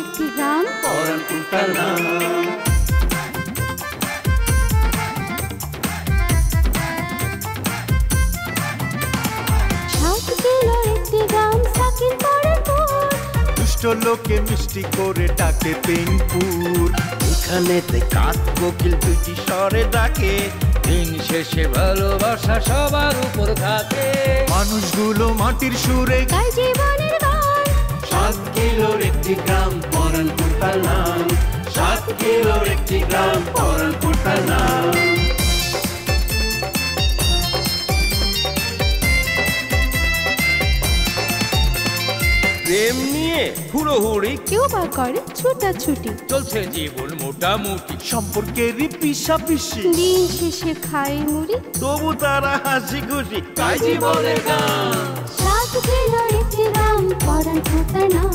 একটি গ্রাম পরানপুরটার নাম। 7 কিলোর একটি গ্রাম সাকির পরানপুর। দুষ্ট লোকে মিষ্টি করে ডাকে পেনপুর। এখানেতে কাক কোকিল দুইটি স্বরে ডাকে। দিন শেষে ভালোবাসা সবার উপর থাকে। মানুষগুলো মাটির সুরে গায় জীবনের গান। 7 কিলোর একটি গ্রাম পরানপুরটার নাম। 7 কিলোর একটি গ্রাম পরানপুরটার নাম। প্রেম নিয়ে হুড়োহুড়ি, কেউ বা করে ছুটাছুটি। চলছে জীবন মোটামুটি। সম্পর্কেরই পিছাপিছি, দিন শেষে খায় মুড়ি। তবু তারা হাসি খুশি গায় জীবনের গান। 7 কিলোর একটি গ্রাম পরানপুরটার নাম।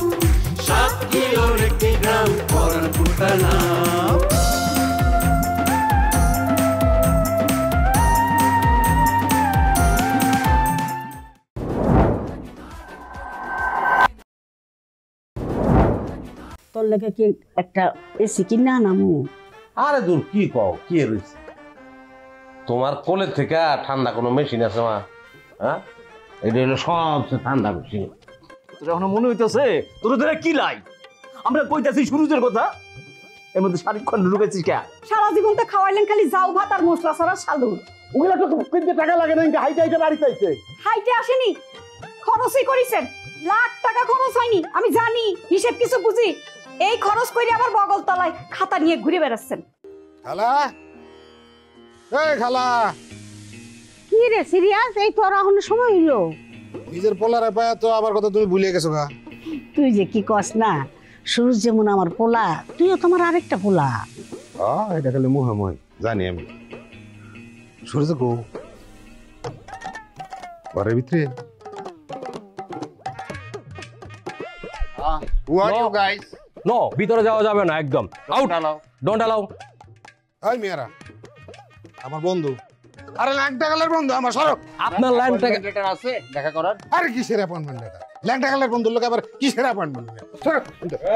7 কিলোর একটি গ্রাম পরানপুরটার নাম। তোর লেগে কি একটা এসি কিনা নামু? আরে দূর কি কও কি রয়েছে তোমার কোলের থেকে ঠান্ডা কোনো মেশিন আছে মা? হ্যাঁ, এটা হলো সবচেয়ে ঠান্ডা মেশিন। যখন মনে হইতেছে তোর তোরা কি লাই, আমরা কইতাছি সুরুজের কথা, এর মধ্যে শারীরিক ঢুকেছিস কে? সারা জীবন তো খাওয়াইলেন খালি যাও ভাত আর মশলা ছাড়া সালুর। ওগুলা তো কিনতে টাকা লাগে না, হাইটে হাইটে বাড়িতে আইছে। হাইটে আসেনি, খরচই করেছেন। লাখ টাকা খরচ হয়নি, আমি জানি, হিসেব কিছু বুঝি। এই খরচ করে আবার বগল তলায় খাতা নিয়ে ঘুরে বেড়াচ্ছেন। খালা, এই খালা, কি রে সিরিয়াস? এই তোর এখন সময় হইলো? নিজের পোলারে পায়া তো আবার কথা তুমি ভুলে গেছো গা। তুই যে কি কস না, সুরজ যেমন আমার পোলা, তুইও তোমার আরেকটা পোলা। এটা খালি মুহাময় জানি আমি। সূর্য গো ঘরের ভিতরে। Who are you guys? No, ভিতরে যাওয়া যাবে না, একদম আউট, ডোন্ট অ্যালাউ। এই মেয়েরা আমার বন্ধু। আরে ল্যাংটা গালের বন্ধু আমার, সরো। আপনার লাইনটাকে আছে দেখা করার? আরে কিসের অ্যাপয়েন্টমেন্ট এটা? ল্যাংটা গালের বন্ধুর লোক আবার কিসের অ্যাপয়েন্টমেন্ট? সরো।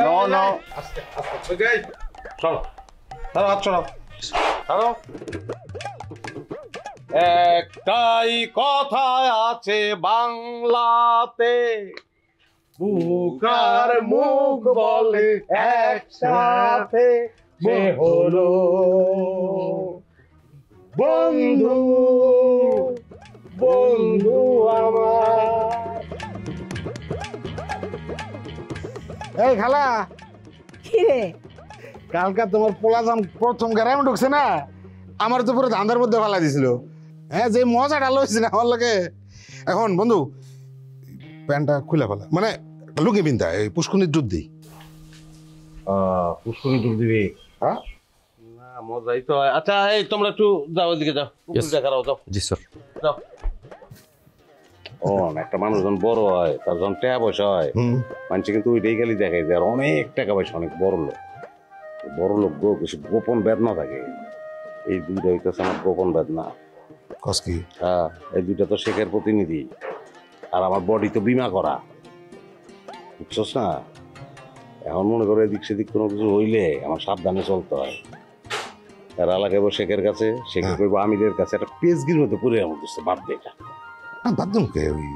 নো নো, আস্তে আস্তে যাই। চলো চলো, হাত ছড়াও, চলো। একটাই কথা আছে বাংলাতে, মুখ আর মুখ বলে একসাথে, সে হলো বন্ধু, বন্ধু আমার। এই খালা, কি রে? কালকা তোমার পোলা জাম প্রথম গ্রামে ঢুকছে না, আমার তো পুরো ধান্দার মধ্যে ফেলা দিছিল। হ্যাঁ, যে মজাটা লইছে না আমার লাগে। এখন বন্ধু প্যান্টটা খুলে ফেলা, মানে লুঙ্গি পিন্তা, এই পুষ্কুনির দুধ দিই। পুষ্করি ডুব দিবি? হ্যাঁ না, মজাই তো হয়। আচ্ছা এই তোমরা একটু যাও, ওইদিকে যাও, দেখাও, যাও। জি স্যার। যাও। ও একটা মানুষ যখন বড় হয়, তার যখন টাকা পয়সা হয়, মানুষ কিন্তু ওইটাই খালি দেখায় যে আর অনেক টাকা পয়সা, অনেক বড় লোক। বড় লোক কিছু গোপন বেদনা থাকে, এই দুইটা হইতেছে আমার গোপন বেদনা। কসকি? হ্যাঁ, এই দুইটা তো শেখের প্রতিনিধি, আর আমার বডি তো বিমা করা, বুঝছস না? এখন মনে করো এদিক সেদিক কোনো কিছু হইলে আমার সাবধানে চলতে হয়। এরা লাগাবো শেখের কাছে, শেখে করবো আমিরের কাছে, একটা পেজগির মতো পুরে আমার দিচ্ছে, বাদ দে এটা। বাথরুম কে ওই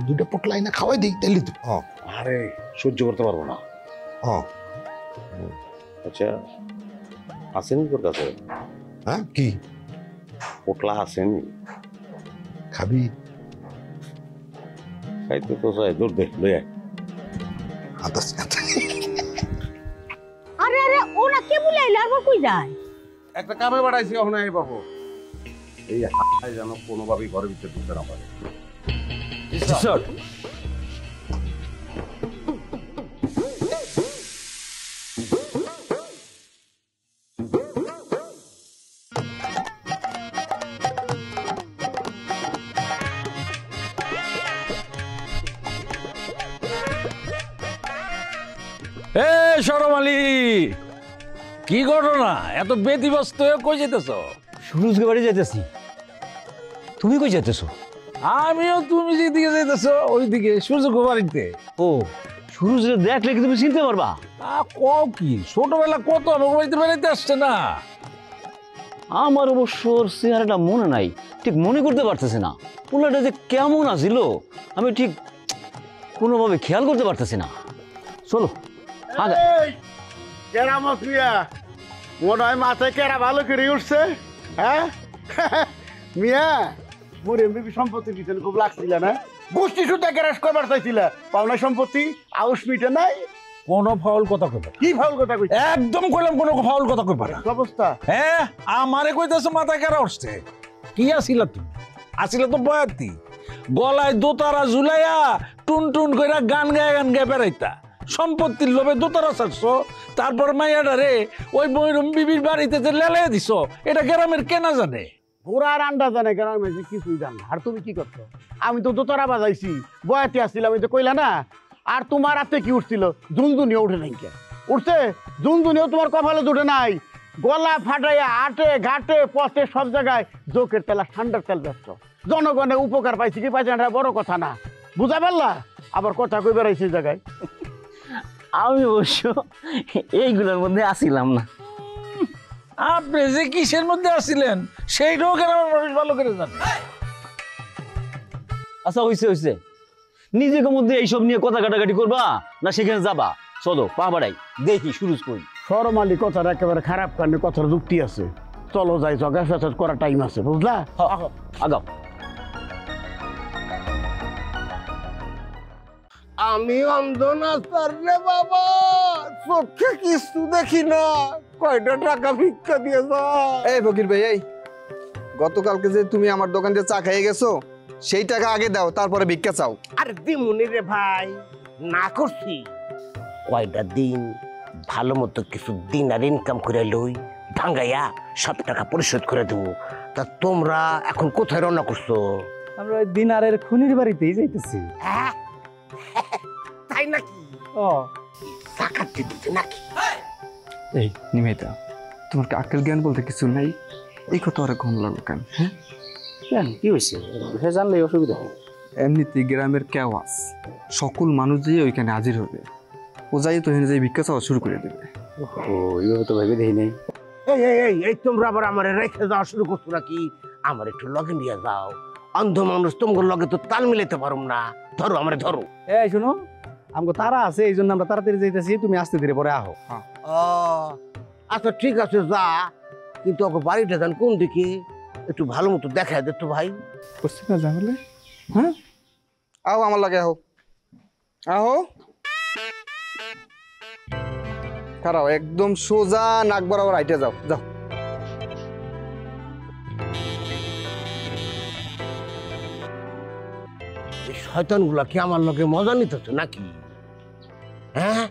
দুইটা পটলাই না খাওয়াই দিই তাইলে তো। আরে সহ্য করতে পারবো না। আচ্ছা, আসেনি তোর কাছে? হ্যাঁ, কি পোটলা আসেনি? খাবি? খাইতে তো চাই, দূর দেখ লই আয়। আরে আরে, ওরা কে বুলাইলো আর কই যায়? একটা কামে বাড়াইছি, এখন এই বাবু এই হাই যেন কোনোভাবেই ঘরের ভিতরে ঢুকতে না পারে। স্যার, শরম আলী, কি ঘটনা? এত ব্যতিব্যস্ত হয়ে কই যেতেছ? সুরুজকে বাড়ি যাইতেছি। তুমি কই যাইতেছো? আমিও তুমি যেদিকে যাইতেছ ওইদিকে, সূর্য বাড়িতে। ও, সুরজরে দেখলে কি তুমি চিনতে পারবা? কও কি ছোটবেলা কত আমাকে বাড়িতে বেড়াইতে আসছে না। আমার অবশ্য ওর চেহারাটা মনে নাই, ঠিক মনে করতে পারতেছি না। পোলাটা যে কেমন আছিল আমি ঠিক কোনোভাবে খেয়াল করতে পারতেছি না। চলো আগে। কেরা মাফিয়া মনে হয় মাথায় কেরা ভালো করে উঠছে। হ্যাঁ মিয়া মোর এমবি সম্পত্তি দিতে খুব লাগছিল না, গোষ্ঠী সুদ্ধা গ্যারেজ করবার চাইছিল, পাওনা সম্পত্তি আউস মিটে নাই। কোনো ফাউল কথা কইবা? কি ফাউল কথা কইছ? একদম কইলাম কোনো ফাউল কথা কইবা না। অবস্থা হ্যাঁ আমারে কইতেছে মাথা কেরা উঠছে। কি আসিলা তুমি? আসিলা তো বয়াতি, গলায় দোতারা ঝুলাইয়া টুন টুন কইরা গান গায়ে বেড়াইতা। সম্পত্তির লোভে দোতারা ছাড়ছো, তারপর মাইয়াডারে ওই বৈরম বিবির বাড়িতে যে লেলাই দিছো, এটা গ্রামের কেনা জানে? ঘোড়ার আন্ডা জানে গ্রামে কিছুই জান। আর তুমি কি করছো? আমি তো দোতারা বাজাইছি, বয়াতি আসছিলাম, আমি তো কইলা না। আর তোমার হাতে কি উঠছিল? জুনজুনিও উঠে নাই। কে উঠছে? জুনজুনিও তোমার কপালে উঠে নাই। গলা ফাটাইয়া আটে ঘাটে পথে সব জায়গায় জোকের তেল ঠান্ডার তেল ব্যস্ত। জনগণে উপকার পাইছি কি পাইছে না বড় কথা না, বুঝা পারলা? আবার কথা কই বেড়াইছি জায়গায়। আমি অবশ্য এইগুলোর মধ্যে আসিলাম না। আপনি যে কিসের মধ্যে আসছিলেন সেইটাও গ্রামের মানুষ ভালো করে জানে। আচ্ছা হইছে হইছে, নিজেকে মধ্যে এইসব নিয়ে কথা কাটাকাটি করবা না সেখানে যাবা? চলো পা বাড়াই, দেখি সুরজ কই। সরমালি কথার একেবারে খারাপ কারণে কথার যুক্তি আছে। চলো যাই, জগা ফেসাদ করার টাইম আছে, বুঝলা? আগাও। আমি অন্ধ না রে বাবা, চোখে কিছু দেখি না। কয়টা টাকা ভিক্ষা দিয়ে যাও। এই ফকির ভাই, এই গতকালকে যে তুমি আমার দোকান দিয়ে চা খাইয়ে গেছো, সেই টাকা আগে দাও, তারপরে ভিক্ষা চাও। আরে দিমুনি রে ভাই, না করছি। কয়টা দিন ভালো মতো কিছু দিন আর ইনকাম করে লই, ভাঙ্গাইয়া সব টাকা পরিশোধ করে দেবো। তা তোমরা এখন কোথায় রওনা করছো? আমরা ওই দিনারের খুনির বাড়িতেই যাইতেছি। তাই নাকি? ও টাকা দিতে নাকি? এই নিমেতা, তোমার কি আক্কেল জ্ঞান বলতে কিছু নাই? এই কথা আর ঘন লাগলো কেন? হ্যাঁ কি হয়েছে? সে জানলে অসুবিধা হবে। এমনিতে গ্রামের কেওয়াস সকল মানুষ যেয়ে ওইখানে হাজির হবে। ও যাই তো হেনে যাই ভিক্ষা চাওয়া শুরু করে দেবে। ও এইভাবে তো ভেবে দেখি নাই। এই তোমরা আবার আমার রেখে যাওয়া শুরু করছো নাকি? আমার একটু লগে নিয়ে যাও। অন্ধ মানুষ তোমার লগে তো তাল মিলাইতে পারুম না। ধরো আমারে ধরো। এই শোনো, আমগো তারা আছে, এই জন্য আমরা তাড়াতাড়ি যাইতেছি। তুমি আস্তে ধীরে পরে আহো। আচ্ছা ঠিক আছে যা, কিন্তু ওকে বাড়িটা যান কোন দিকে একটু ভালো মতো দেখায় দে তো ভাই। বুঝছি না জানলে? হ্যাঁ আহো আমার লাগে, আহো আহো। খারাপ, একদম সোজা নাক বরাবর হাইটে যাও, যাও। এই শয়তান গুলা কি আমার লগে মজা নিতেছে নাকি? হ্যাঁ,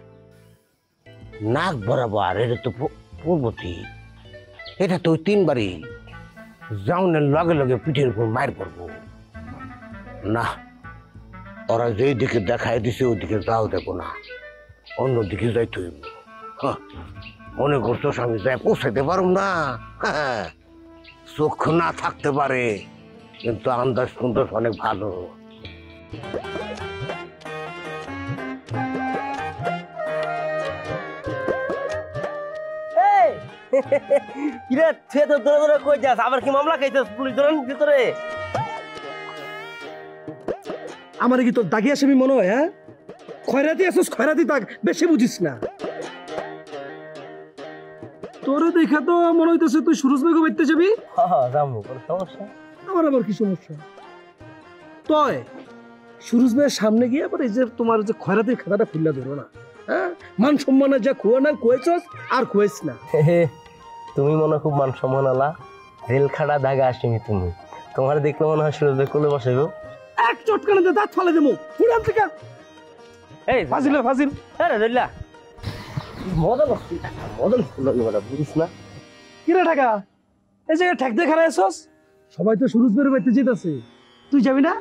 নাক বরাবর, এটা তো পূর্বতী, এটা তো 3 বাড়ি যাওনের লগে লগে পিঠের উপর মার পড়বো না। ওরা যেই দিকে দেখায় দিছে ওই দিকে যাও দেবো না, অন্যদিকে যাইতে হইব। মনে করছো আমি যাই পৌঁছাইতে পারুম না? চোখ না থাকতে পারে, কিন্তু আন্দাজ কুন্দাজ অনেক ভালো। কিরে তুই তো দৌড়ে দৌড়ে কই যাস? আবার কি মামলা খাইছিস পুলিশ ধরেন ভিতরে? আমার কি তোর দাগি আসামি মনে হয়? হ্যাঁ, খয়রাতি আসছিস, খয়রাতি দাগ, বেশি বুঝিস না। তোরে দেখা তো মনে হইতেছে তুই সুরজ বেগম বাইতে যাবি। হ্যাঁ যাবো, কোনো সমস্যা? আমার আবার কি সমস্যা? তয় সুরজ ভাইয়ের সামনে গিয়ে আবার এই যে তোমার যে খয়রাতির খাতাটা খুললা ধরো না। হ্যাঁ, মান সম্মানে যা খুয়ানার খুয়েছস আর খুয়েছ না। তুমি মনে খুব মান সম্মান আলা, রেল খাড়া দাগা আসিনি তুমি। তোমার দেখলে মনে হয় সুরজ ভাই কোলে বসে গো। এক চটকানে দাঁত ফালে দেবো পুরান থেকে। এই ফাজিল ফাজিল। আরে দল্লা মজা করছি, মজা বুঝিস না? কিরে ঢাকা, এই জায়গায় ঠেক দিয়ে খারাপ আছস? সবাই তো সুরজ বের বাইতে যেতেছে, তুই যাবি না?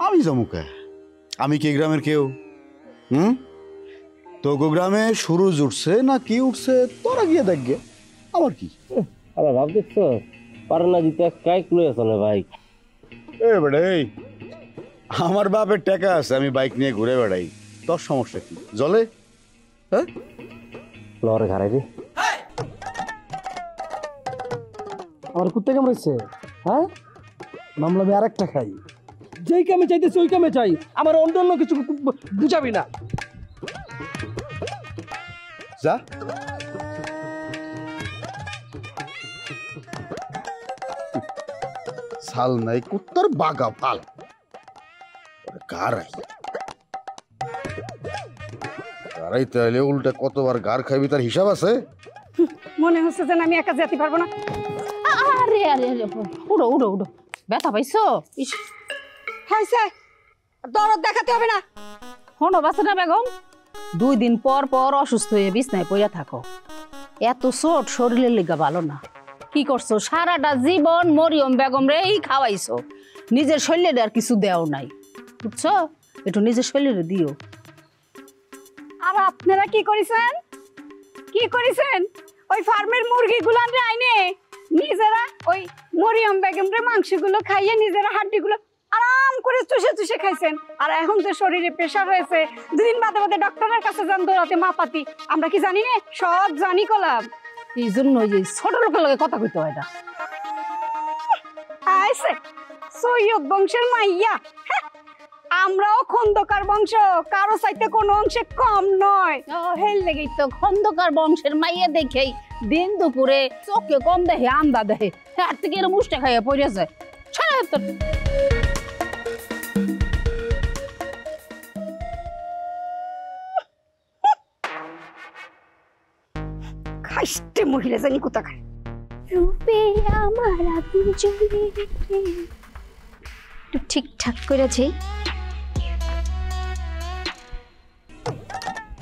আমি জমুকা, আমি কি গ্রামের কেউ? তো গ্রামে সুরজ উঠছে না কি উঠছে তোরা গিয়ে দেখবে, আমার কি? আবার ভাব দেখছো পারে না দিতে কাই ক্লু আছে না ভাই। বেড়ে আমার বাপের টাকা আছে, আমি বাইক নিয়ে ঘুরে বেড়াই, তোর সমস্যা কি? জলে হ্যাঁ লরে ঘাড়াই রে আমার কুত্তে কামড়েছে, হ্যাঁ মামলা আমি আরেকটা খাই। যেই কামে চাইতেছি ওই কামে চাই, আমার অন্য অন্য কিছু বুঝাবি না। যা। সাল নাই কুত্তার বাগা পাল গারাই তাহলে উল্টা কতবার গার খাইবি তার হিসাব আছে। মনে হচ্ছে যেন আমি একা যেতে পারবো না। আরে আরে আরে উড়ো উড়ো উড়ো, ব্যথা পাইছো? হাইছে, দরদ দেখাতে হবে না। হনো বাসে না বেগম, 2 দিন পর পর অসুস্থ হয়ে বিছনায় পড়ে থাকো। এত চোট শরীরের লেগা ভালো না। কি করছো সারাটা জীবন মরিয়ম বেগম রে খাওয়াইছো, নিজের শরীরে আর কিছু দেও নাই, বুঝছো? একটু নিজের শরীরে দিও। আর আপনারা কি করেছেন? কি করেছেন? ওই ফার্মের মুরগি গুলান রে আইনে নিজেরা ওই মরিয়ম বেগম রে মাংসগুলো খাইয়ে নিজেরা হাড্ডিগুলো আরাম করে চুষে চুষে খাইছেন। আর এখন যে শরীরে প্রেশার হয়েছে, 2 দিন বাদে বাদে ডক্টরের কাছে যান দৌড়াতে মাপাতি। আমরা কি জানি না? সব জানি কলাম। এই জন্য যে ছোট লোকের লগে কথা কইতে হয় না। আইছে সৈয়দ বংশের মাইয়া, আমরাও খন্দকার বংশ, কারো চাইতে কোনো অংশে কম নয়। ও হেল লেগেই তো খন্দকার বংশের মাইয়া দেখেই দিন দুপুরে চোখে কম দেখে আন্দা দেখে, আর থেকে এর মুষ্টা খাইয়া পড়ে যায়। ছাড়া তো খাইস্টে মহিলা জানি কোথাকার। রূপে আমার আগুন জ্বলে একটু ঠিকঠাক করেছে,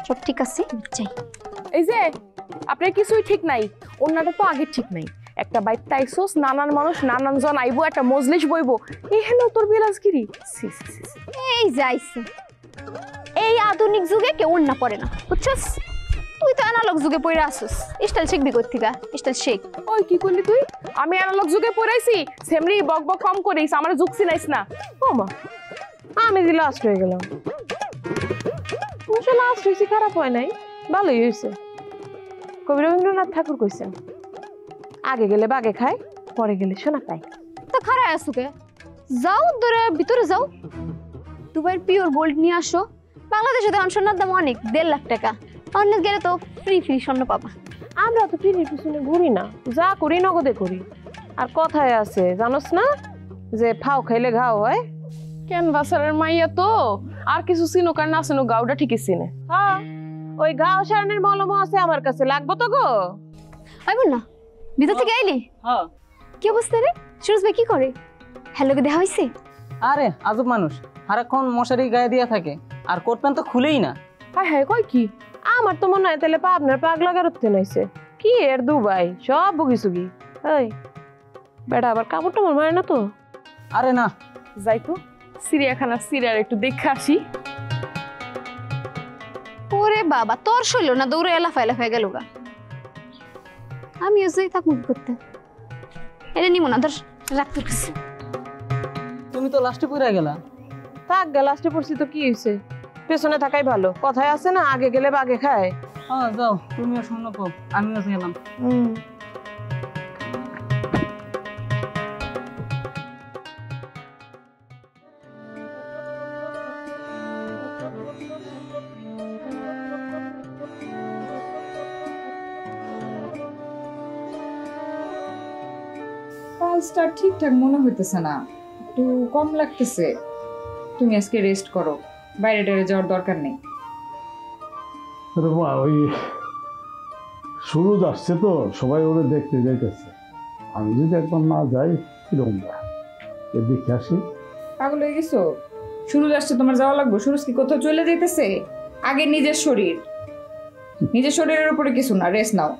সব ঠিক আছে। যাই। এই যে আপনার কিছুই ঠিক নাই, অন্যটা তো আগে ঠিক নাই। একটা বাইক তাইছোস, নানান মানুষ নানান জন আইবো, একটা মজলিস বইবো, এই হেন তোর বিলাসগিরি। এই যাইছে, এই আধুনিক যুগে কেউ না পড়ে না, বুঝছস? তুই তো অ্যানালগ যুগে পড়ে আসছিস, স্টাইল শিখবি কই থেকে? স্টাইল শেখ। ওই কি করলি তুই? আমি অ্যানালগ যুগে পড়াইছি, সেমনি বক বক কম করিস, আমার যুগ চিনাইস না। ও মা, আমি যে লাস্ট হয়ে গেলাম। তুমি লাস্ট হয়েছি, খারাপ হয় নাই, ভালোই হয়েছে। কবি রবীন্দ্রনাথ ঠাকুর কইছেন, আগে গেলে বাগে খায়, পরে গেলে সোনা পায়। তো খারাপ আছো কে? যাও ধরে ভিতরে যাও, দুবাইয়ের পিওর গোল্ড নিয়ে আসো। বাংলাদেশে এখন সোনার দাম অনেক, 1.5 লাখ টাকা। অন্য গেলে তো ফ্রি ফ্রি স্বর্ণ পাবা। আমরা তো ফ্রির পিছনে ঘুরি না, যা করি নগদে করি। আর কথায় আছে জানোস না যে ফাও খাইলে ঘাও হয়। ক্যানভাসারের মাইয়া তো আর কিছু চিনুক আর না চিনুক, গাওটা ঠিকই চিনে। হ্যাঁ, ওই গাও সারানোর মলমও আছে আমার কাছে, লাগবো তো গো। হয় বল না, ভিতর থেকে আইলি? হ্যাঁ। কি অবস্থা রে? সুরজ ভাই কি করে? হ্যালোকে দেখা হইছে? আরে আজব মানুষ, সারাক্ষণ মশারি গায়ে দিয়া থাকে, আর কোট প্যান্ট তো খুলেই না। হ্যাঁ হ্যাঁ, কই কি? আমার তো মনে হয় তাহলে আপনার পাগলা গারুতে নাইছে কি এর দুবাই সব বুগিসুগি। এই বেটা আবার কাপড় টাপড় মারে না তো? আরে না, যাই তো চিড়িয়াখানার সিরিয়াল একটু দেখে আসি। ওরে বাবা, তোর শৈল না দৌড়ে এলাফা এলাফায় গেল গা। আমিও যাই থাকুক করতে, এটা নিব না, ধর রাখতে পারছি। তুমি তো লাস্টে পড়ে গেলা। থাক গে, লাস্টে পড়ছি তো কি হয়েছে? পেছনে থাকাই ভালো, কথায় আছে না আগে গেলে বাগে খায়। হ্যাঁ যাও, তুমিও শোনো কো, আমিও গেলাম। পালসটা ঠিকঠাক মনে হইতেছে না, একটু কম লাগতেছে। তুমি আজকে রেস্ট করো, বাইরে টাইরে যাওয়ার দরকার নেই। ওই সুরজ আসছে তো, সবাই ওরে দেখতে যাইতেছে। আমি যদি একবার না যাই কিরকম দেখে আসি। পাগল হয়ে গেছো? সুরজ আসছে, তোমার যাওয়া লাগবে? সুরজ কি কোথাও চলে যাইতেছে? আগে নিজের শরীর, নিজের শরীরের উপরে কিছু না, রেস্ট নাও।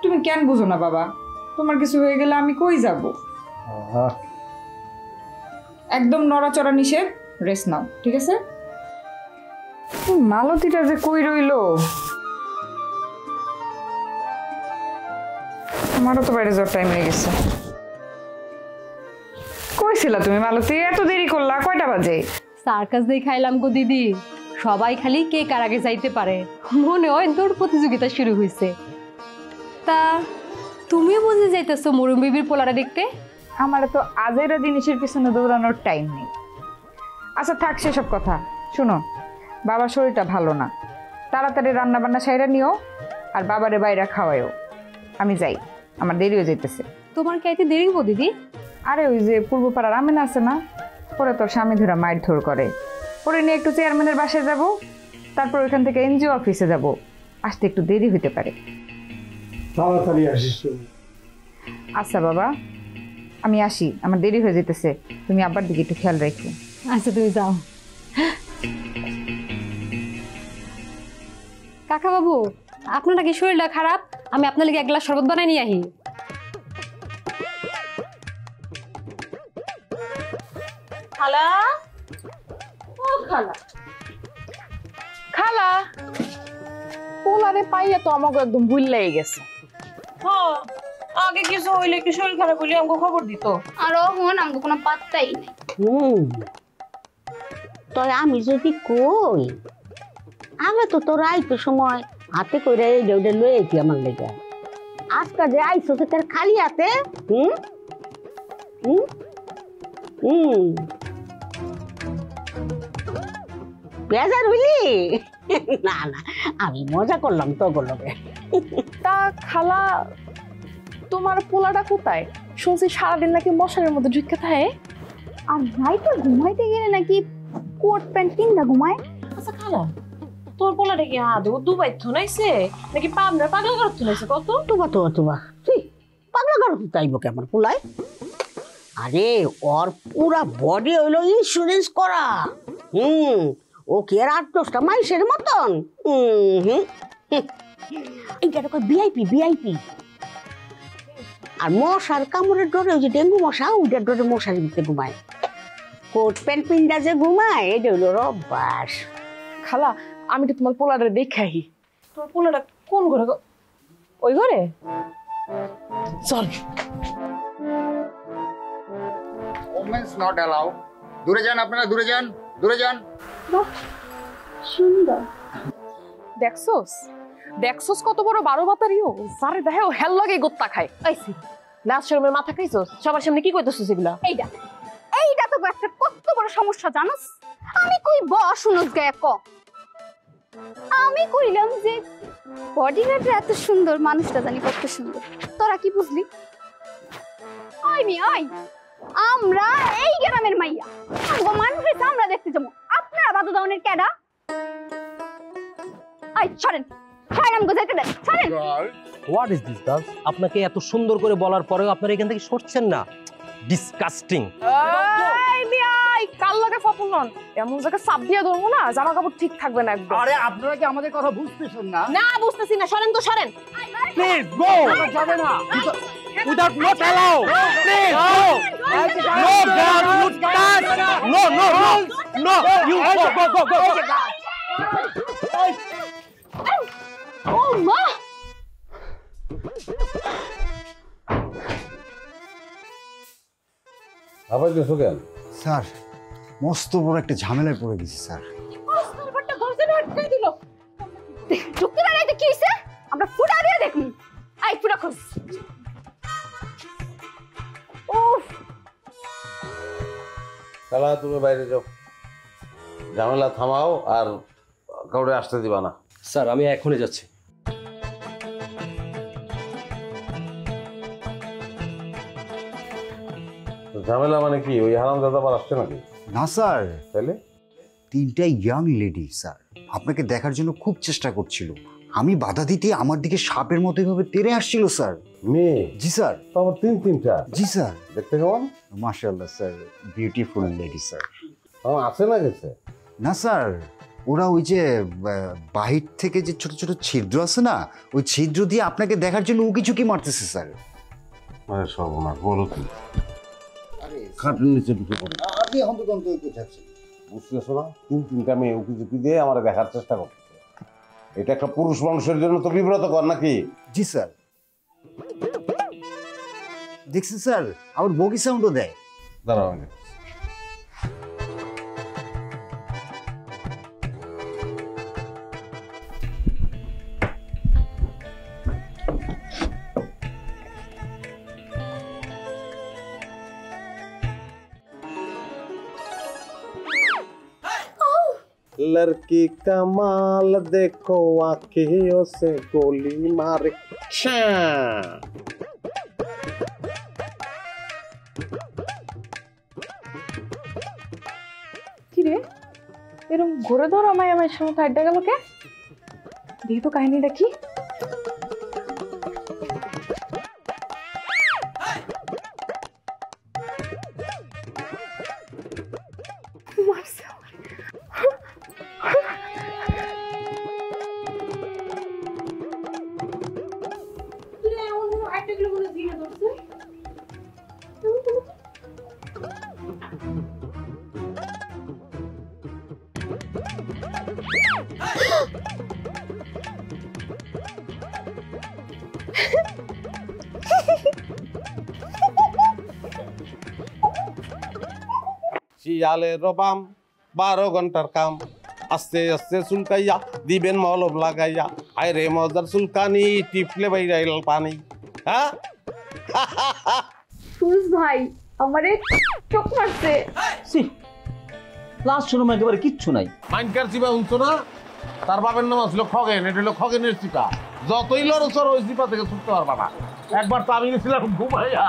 তুমি কেন বুঝো না বাবা? তোমার কিছু হয়ে গেলে আমি কই যাব? একদম নড়াচড়া নিষেধ, রেস্ট নাও, ঠিক আছে? মালতীটা যে কই রইলো, আমারও তো বাইরে যাওয়ার টাইম হয়ে গেছে। কইছিলা তুমি মালতী এত দেরি করলা কয়টা বাজে? সার্কাস দিয়ে খাইলাম গো দিদি, সবাই খালি কে কার আগে যাইতে পারে, মনে হয় দৌড় প্রতিযোগিতা শুরু হয়েছে। তা তুমিও বুঝে যাইতেছো মরুম বিবির পোলাটা দেখতে? আমার তো আজেরা জিনিসের পিছনে দৌড়ানোর টাইম নেই। আচ্ছা থাক সেসব কথা, শুনো বাবার শরীরটা ভালো না, তাড়াতাড়ি রান্না বান্না সাইরা নিও আর বাবারে বাইরে খাওয়াইও। আমি যাই, আমার দেরিও যাইতেছে। তোমার কি আইতে দেরি হবো দিদি? আরে ওই যে পূর্বপাড়ার আমেনা আছে না, পরে তোর স্বামী ধরা মাইর ধর করে, পরে নিয়ে একটু চেয়ারম্যানের বাসায় যাব, তারপর ওইখান থেকে এনজিও অফিসে যাব, আসতে একটু দেরি হইতে পারে। তাড়াতাড়ি আসিস। আচ্ছা বাবা আমি আসি, আমার দেরি হয়ে যেতেছে, তুমি আব্বার দিকে একটু খেয়াল রাখো। আচ্ছা তুমি যাও। কাকা বাবু, আপনার নাকি শরীরটা খারাপ, আমি আপনার লাগে এক গ্লাস শরবত বানাই নিয়ে আহি। খালা, ও খালা, খালা পোলারে পাইয়া তো আমাকে একদম ভুল লেগে গেছে। হ্যাঁ আগে কিছু হইলে কি শরীর খারাপ হইলে আমাকে খবর দিত, আর হন আমাকে কোনো পাত্তাই নাই। তবে আমি যদি কই আমি তো তোর আইতো সময় হাতে করে এই যে লয়েছি আমার লেগে, আজকে যে আইসো সে তার খালি হাতে। বেজার হইলি? না না আমি মজা করলাম তো লগে। তা খালা তোমার পোলাটা কোথায়? শুনছি সারাদিন নাকি মশারের মধ্যে ঢুকে থাকে। আর রাইতে ঘুমাইতে গেলে নাকি কোট প্যান্ট কিনটা ঘুমায়। আচ্ছা খালা তোর পোলাটা কি আদৌ দুবাই থুনাইছে নাকি পাবনা পাগলা ঘর থুনাইছে? কত তুবা পাগলা ঘর তাইব কেমন পোলায়? আরে ওর পুরা বডি হইলো ইন্স্যুরেন্স করা। ও কি আর 8-10টা মাইসের মতন। এইটা তো ভিআইপি ভিআইপি। আর মশার কামড়ের ডরে ওই যে ডেঙ্গু মশা, ওইটার ডরে মশার ভিতরে ঘুমায়। কোট প্যান্ট পিন্ডা যে ঘুমায় এটা হইলো অভ্যাস। খালা আমি তো তোমার পোলাটা দেখাই। তোমার পোলাটা কোন ঘরে? ওই ঘরে চল। Women's not allowed. দূরে যান আপনারা, দূরে যান, দূরে যান। বাহ সুন্দর। দেখছস দেখছস কত বড় 12 বাতারিও, সারে দেখে ও হেল লাগে গোত্তা খায়। আইছি লাজ শরমের মাথা খাইছস, সবার সামনে কি কইতেছস এগুলা? এইটা এইটা তো একটা কত বড় সমস্যা জানোস? আমি কই শুনুস গায় ক, আমি কইলাম যে বডিগার্ডটা এত সুন্দর, মানুষটা জানি কত সুন্দর, তোরা কি বুঝলি? আই মি আই আমরা এই গ্রামের মাইয়া, আমগো মানুষের আমরা দেখতে যাবো, আপনারা বাদু দাউনের ক্যাডা? আই ছাড়েন ছাড়েন আমগো যেতে দেন, ছাড়েন। What is this girls? আপনাকে এত সুন্দর করে বলার পরেও আপনারা এখান থেকে সরছেন না। ডিসকাস্টিং। এই বিয়াই কাল লাগে ফপুনন এমন জায়গা চাপ দিয়া ধরবো না, জামা কাপড় ঠিক থাকবে না একদম। আরে আপনারা কি আমাদের কথা বুঝতেছেন না? না বুঝতেছি না, সরেন তো সরেন। Please go. যাবে না। Without not allow. Please no. No girl, you touch. No, no, no, no. You go. Oh ma! আবার দেশো কেন? স্যার মস্ত বড় একটা ঝামেলায় পড়ে গেছি স্যার। সার্ভারটা দরজাটা আটকাই দিল। ঢুকতে দাঁড়াইতে কি হইছে? আমরা ফুটা দিয়ে দেখুন। আই ফুটা খোঁজ। উফ তাহলে তুমি বাইরে যাও, ঝামেলা থামাও আর কাউরে আসতে দিবা না। স্যার আমি এখনই যাচ্ছি। ঝামেলা মানে কি? ওই হারামজাদা আবার আসছে নাকি? না স্যার, তাহলে 3টা ইয়াং লেডি স্যার আপনাকে দেখার জন্য খুব চেষ্টা করছিল। আমি বাধা দিতে আমার দিকে সাপের মতো এভাবে তেড়ে আসছিল স্যার। মেয়ে? জি স্যার। তো আমার 3টা? জি স্যার। দেখতে কেমন? মাশাআল্লাহ স্যার, বিউটিফুল লেডি স্যার। আছে না গেছে? না স্যার, ওরা ওই যে বাহির থেকে যে ছোট ছোট ছিদ্র আছে না, ওই ছিদ্র দিয়ে আপনাকে দেখার জন্য উকি ঝুঁকি মারতেছে স্যার। আরে সর্বনাশ, বলো কি? খাটের নিচে ঢুকে পড়ে আপনি হন্তদন্ত কোথাচ্ছেন বুঝতেছো না? 3টা মেয়ে উকি ঝুঁকি দিয়ে আমার দেখার চেষ্টা করতেছে। এটা একটা পুরুষ মানুষের জন্য তো বিব্রতকর নাকি? জি স্যার। দেখছেন স্যার, আবার বগি সাউন্ডও দেয়। দাঁড়াও আমি लड़की कमाल देखो आंखों से गोली मारे কি রে এরকম ঘুরে ধরো আমায় আমার সঙ্গে ফাইটটা গেল কে দেখি তো কাহিনীটা কি শিয়ালের রবাম 12 ঘন্টার কাম আস্তে আস্তে চুলকাইয়া দিবেন মলম লাগাইয়া আয় রে মজার চুলকানি টিপলে বাইরাইল পানি হ্যাঁ সুরজ ভাই আমারে চোখ মারছে লাস্ট শুনুন একেবারে কিচ্ছু নাই মাইনকার চিপা শুনছো না তার বাবার নাম ছিল খগেন এটা হলো খগেনের চিপা যতই লড়ছর ওই চিপা থেকে ছুটতে পারবা না একবার তো আমি গেছিলাম ঘুমাইয়া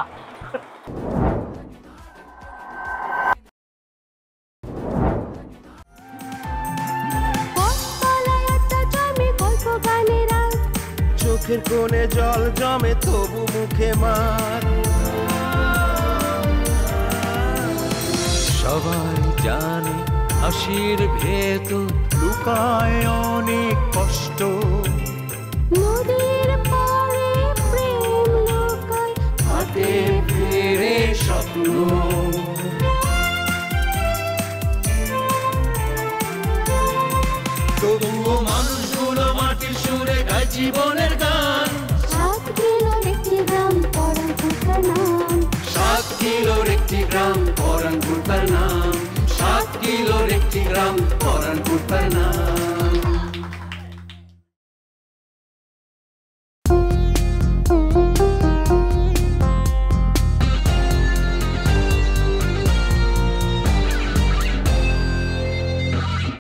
চোখের কোণে জল জমে তবু মুখে মার সবাই জানে হাসির ভেতর লুকায় অনেক কষ্ট নদীর পাড়ে প্রেম লুকায় হাতে ফেরে স্বপ্ন তবুও মানুষগুলো মাটির সুরে গায় জীবনের গান 7 কিলোর একটি গ্রাম পরানপুরতার নাম 7 কিলোর একটি গ্রাম পরানপুরতার নাম 7 কিলোর একটি গ্রাম পরানপুর